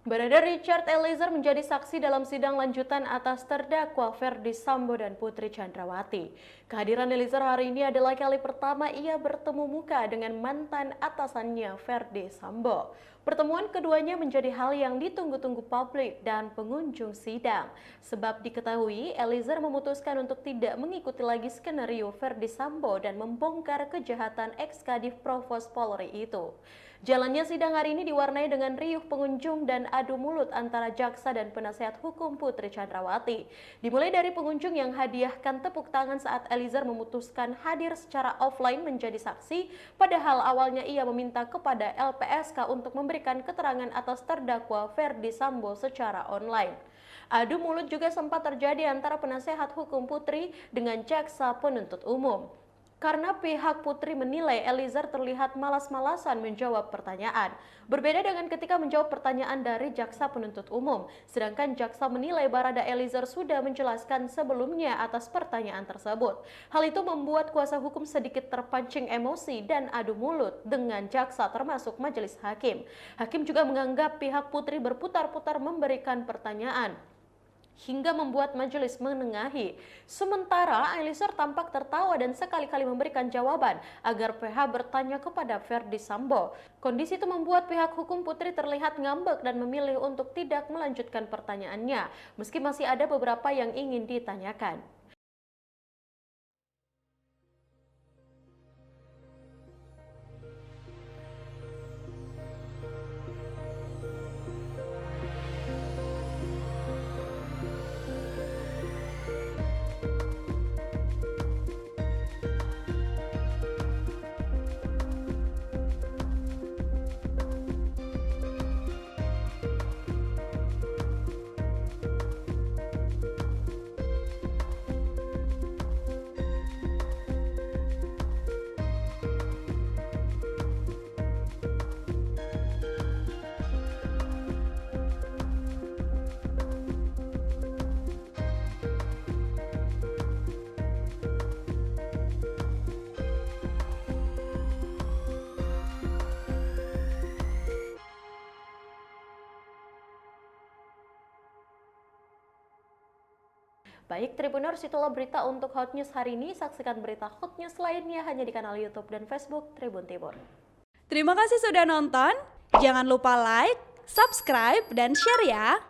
Barada Richard Eliezer menjadi saksi dalam sidang lanjutan atas terdakwa Ferdy Sambo dan Putri Chandrawati. Kehadiran Eliezer hari ini adalah kali pertama ia bertemu muka dengan mantan atasannya Ferdy Sambo. Pertemuan keduanya menjadi hal yang ditunggu-tunggu publik dan pengunjung sidang. Sebab diketahui Eliezer memutuskan untuk tidak mengikuti lagi skenario Ferdy Sambo dan membongkar kejahatan ex-Kadif Provos Polri itu. Jalannya sidang hari ini diwarnai dengan riuh pengunjung dan adu mulut antara jaksa dan penasehat hukum Putri Chandrawati. Dimulai dari pengunjung yang hadiahkan tepuk tangan saat Eliezer memutuskan hadir secara offline menjadi saksi, padahal awalnya ia meminta kepada LPSK untuk memberikan keterangan atas terdakwa Ferdy Sambo secara online. Adu mulut juga sempat terjadi antara penasehat hukum Putri dengan jaksa penuntut umum. Karena pihak Putri menilai Eliezer terlihat malas-malasan menjawab pertanyaan. Berbeda dengan ketika menjawab pertanyaan dari jaksa penuntut umum. Sedangkan jaksa menilai Barada Eliezer sudah menjelaskan sebelumnya atas pertanyaan tersebut. Hal itu membuat kuasa hukum sedikit terpancing emosi dan adu mulut dengan jaksa termasuk majelis hakim. Hakim juga menganggap pihak Putri berputar-putar memberikan pertanyaan, hingga membuat majelis menengahi. Sementara Eliezer tampak tertawa dan sekali-kali memberikan jawaban agar PH bertanya kepada Ferdy Sambo. Kondisi itu membuat pihak hukum Putri terlihat ngambek dan memilih untuk tidak melanjutkan pertanyaannya, meski masih ada beberapa yang ingin ditanyakan. Baik Tribuners, itulah berita untuk Hot News hari ini. Saksikan berita Hot News lainnya hanya di kanal YouTube dan Facebook Tribun Timur. Terima kasih sudah nonton. Jangan lupa like, subscribe, dan share ya.